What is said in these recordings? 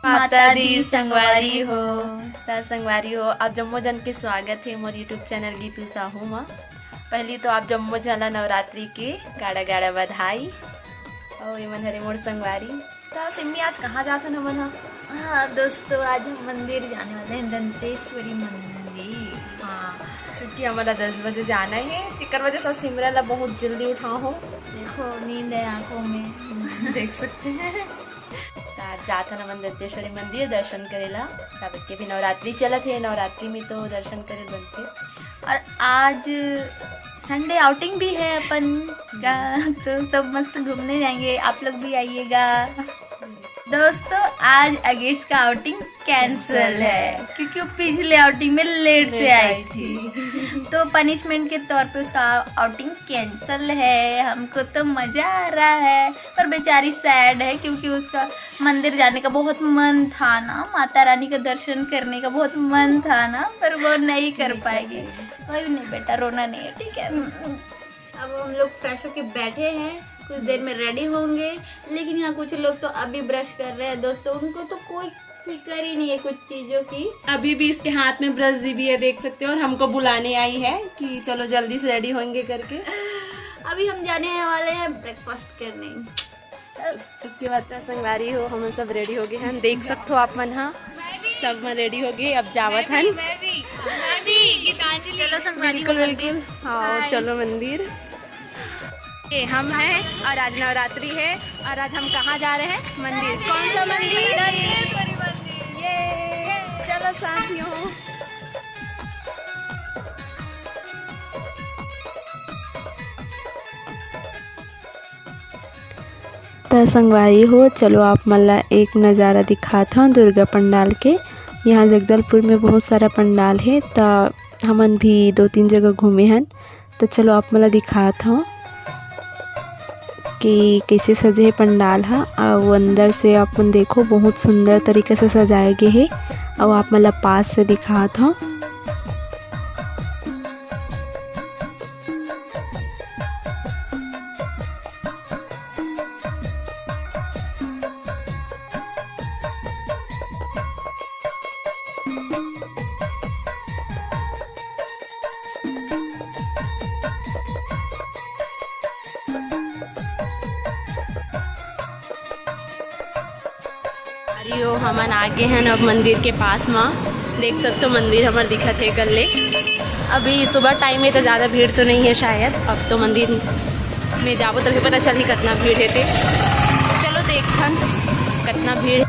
माता दी संगवारी हो। संगवारी हो आप जम्मो जन के स्वागत है मोर यूट्यूब चैनल गीतू साहू में। पहली तो आप जम्मो जन नवरात्रि के गाड़ा गाड़ा बधाई। और ये मन हरे मोर संगवारी। तो सिम्मी आज कहाँ जाते न मन? हाँ दोस्तों, आज हम मंदिर जाने वाले हैं, दंतेश्वरी मंदिर। हाँ, चूँकि हमारा 10 बजे जाना है, तिकर वजह से सिमरन ला बहुत जल्दी उठा हो। देखो नींद है आंखों में देख सकते हैं। जाता न मन दंतेश्वरी मंदिर दर्शन करेला। तब के भी नवरात्रि चलत है, नवरात्रि में तो दर्शन करे बनते। और आज संडे आउटिंग भी है अपन का, तो सब मस्त घूमने जाएंगे। आप लोग भी आइएगा। दोस्तों आज अगेश का आउटिंग कैंसिल है क्योंकि वो पिछले आउटिंग में लेट से आई थी, तो पनिशमेंट के तौर पे उसका आउटिंग कैंसिल है। हमको तो मजा आ रहा है, पर बेचारी सैड है क्योंकि उसका मंदिर जाने का बहुत मन था ना, माता रानी का दर्शन करने का बहुत मन था ना, पर वो नहीं कर पाएगी। कोई नहीं बेटा, रोना नहीं है, ठीक है। अब हम लोग फ्रेश होके बैठे हैं, कुछ देर में रेडी होंगे। लेकिन यहाँ कुछ लोग तो अभी ब्रश कर रहे हैं दोस्तों, उनको तो कोई फिक्र ही नहीं है कुछ चीजों की। अभी भी इसके हाथ में ब्रश भी है, देख सकते हो। और हमको बुलाने आई है कि चलो जल्दी से रेडी होंगे करके। अभी हम जाने वाले हैं ब्रेकफास्ट करने। इसके बाद संगवारी हो हम सब रेडी हो गए हैं, देख सकते हो आप मन। हाँ सब मन रेडी हो गए, अब जावत हैं। चलो संगवारी, बिल्कुल बिल्कुल। हाँ चलो मंदिर। ये हम हैं और आज नवरात्रि है और आज हम कहाँ जा रहे हैं? मंदिर। कौन सा मंदिर? दंतेश्वरी मंदिर। ये चलो साथियों। तो संगवारी हो, चलो आप मल्ला एक नज़ारा दिखाता हूँ दुर्गा पंडाल के। यहाँ जगदलपुर में बहुत सारा पंडाल है, तो हमन भी 2-3 जगह घूमे हैं। तो चलो आप मला दिखाता हूँ कि कैसे सजे है पंडाल। हाँ, और अंदर से अपन देखो बहुत सुंदर तरीके से सजाए गए है। और आप मतलब पास से दिखाता हूँ। यो हमन आगे हैं अब मंदिर के पास में, देख सकते हो मंदिर हमारे दिखत है गले। अभी सुबह टाइम में तो ज़्यादा भीड़ तो नहीं है शायद, अब तो मंदिर में जाओ तभी पता चली कितना भीड़ है। थे चलो देखन कितना भीड़ है।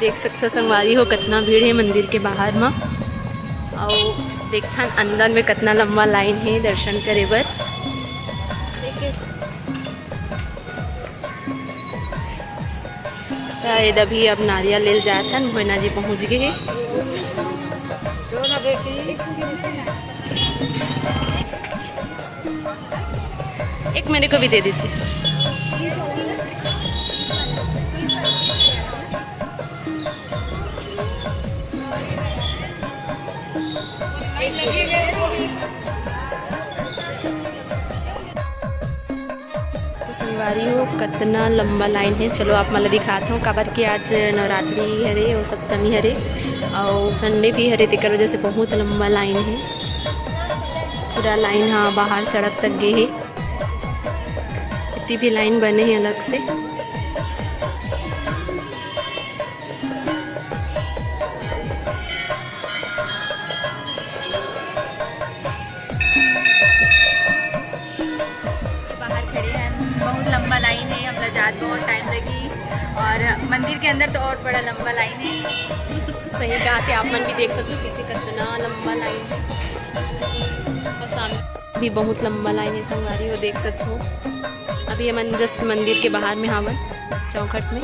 देख सकते हो संगवारी हो कितना भीड़ है मंदिर के बाहर में। और देखन अंदर में कितना लंबा लाइन है दर्शन करे बर। अभी अब नारियल ले जाता भोना जी पहुँच गए हैं। एक मेरे को भी दे दीजिए। तो संगवारी हो कितना लंबा लाइन है। चलो आप मला दिखाता हूँ। काबर कि आज नवरात्रि हरे और सप्तमी हरे और संडे भी हरे, तेकर वजह से बहुत लंबा लाइन है। पूरा लाइन हाँ बाहर सड़क तक गए है। इतनी भी लाइन बने हैं अलग से। बहुत लंबा लाइन है, हम जात बहुत टाइम लगी, और मंदिर के अंदर तो और बड़ा लंबा लाइन है। सही कहा कि आप मन भी देख सकते हो पीछे कितना लंबा लाइन है, और सामने भी बहुत लंबा लाइन है संगवारी हो, देख सकते हो। अभी हम जस्ट मंदिर के बाहर में हावन चौखट में।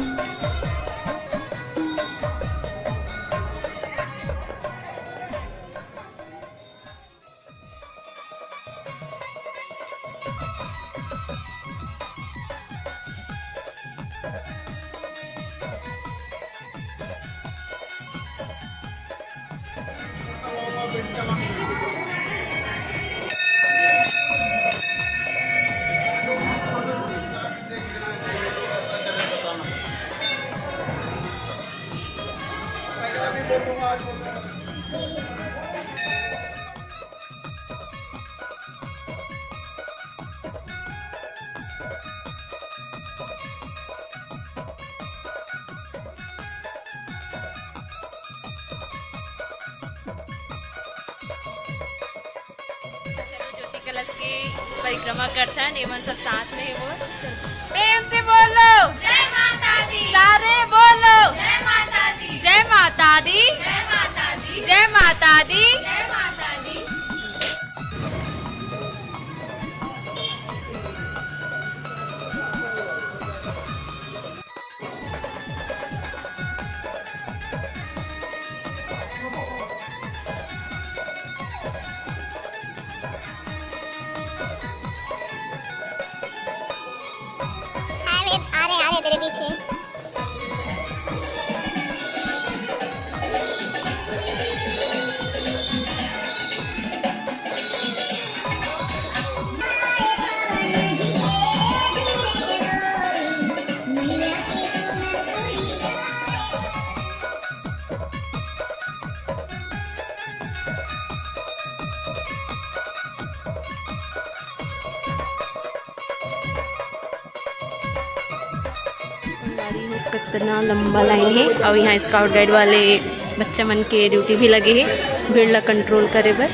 कलश की परिक्रमा करथन एवं सब साथ में है वो। प्रेम से बोलो जय माता दी। सारे बोलो जय माता दी। जय माता दी जय माता दी। जय माता दी। जय माता दी। आ रहे तेरे पीछे। कितना लंबा लाइन है और यहाँ स्काउट गाइड वाले बच्चा मन के ड्यूटी भी लगे है भीड़ ला कंट्रोल करे बर।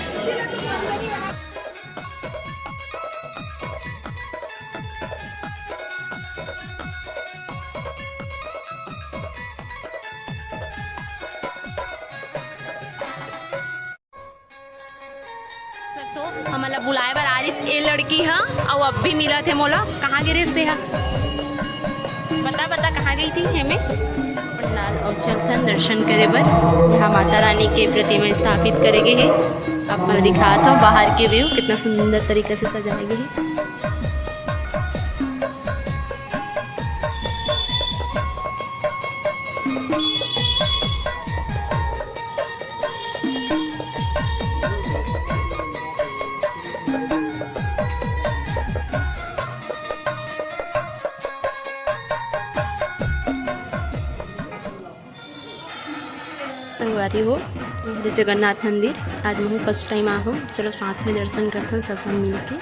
तो हमारा बुलाए बर आरिस ए लड़की है और अब भी मिला थे मोला कहाँ गिरे थे हा बता बता कहाँ गई थी हमें पंडाल और चलथन दर्शन करे बर। यहाँ माता रानी के प्रतिमा स्थापित करेगे है। आप मैं दिखा था बाहर के व्यू कितना सुंदर तरीके से सजाए गए है। संगवारी हो ये जगन्नाथ मंदिर आज मैं फर्स्ट टाइम आ हूँ। चलो साथ में दर्शन करते हैं सब हम मिल के।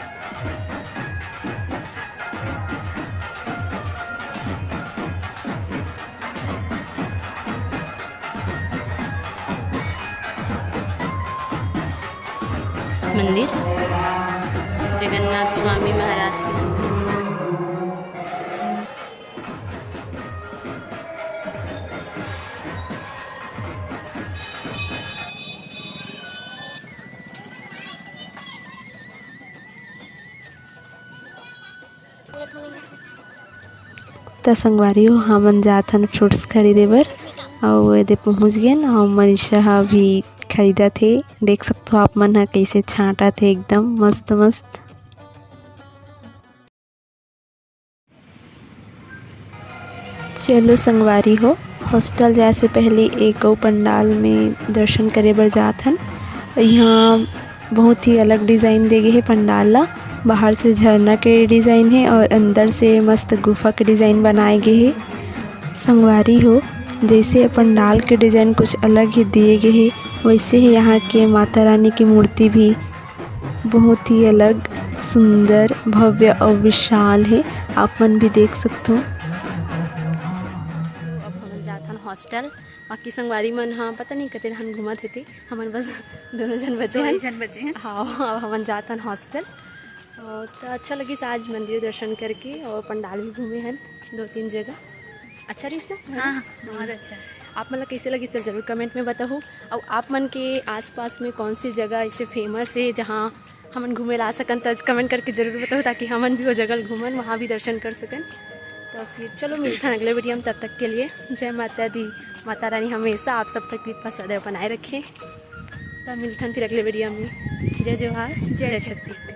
मंदिर जगन्नाथ स्वामी महाराज के त संगवारी हो हमन जाथन फ्रूट्स खरीदे बर और एदे पहुँच गए और मनीषा हा भी खरीदा थे। देख सकते हो आप मन हा कैसे छाटा थे एकदम मस्त मस्त। चलो संगवारी हो हॉस्टल जाए से पहले एक पंडाल में दर्शन करे बर जाथन। यहाँ बहुत ही अलग डिज़ाइन दे गए है पंडाल ला। बाहर से झरना के डिज़ाइन है और अंदर से मस्त गुफा के डिज़ाइन बनाए गए है। संगवारी हो जैसे पंडाल के डिज़ाइन कुछ अलग ही दिए गए हैं वैसे ही यहाँ के माता रानी की मूर्ति भी बहुत ही अलग सुंदर भव्य और विशाल है। आप मन भी देख सकते हो। अब हम जाथन हॉस्टल बाकी संगवारी मन हाँ पता नहीं कते हम घूमत थे हमन बस दोनों जन बचे हैं। हाँ अब हम जाथन हॉस्टल और तो अच्छा लगी आज मंदिर दर्शन करके और पंडाल भी घूमे हैं 2-3 जगह। अच्छा रिश्ता हाँ बहुत अच्छा। आप मतलब कैसे लगी तो ज़रूर कमेंट में बताओ। और आप मन के आसपास में कौन सी जगह ऐसे फेमस है जहाँ हमन घूमे ला सकन तो कमेंट करके ज़रूर बताओ ताकि हमन भी वो जगह घूमन वहाँ भी दर्शन कर सकन। तो फिर चलो मिलते हैं अगले वीडियो में। तब तक के लिए जय माता दी। माता रानी हमेशा आप सब तक कृपा सदैव बनाए रखें। तो मिलते हैं फिर अगले वीडियो में। जय जवाहर जय छत्तीसगढ़।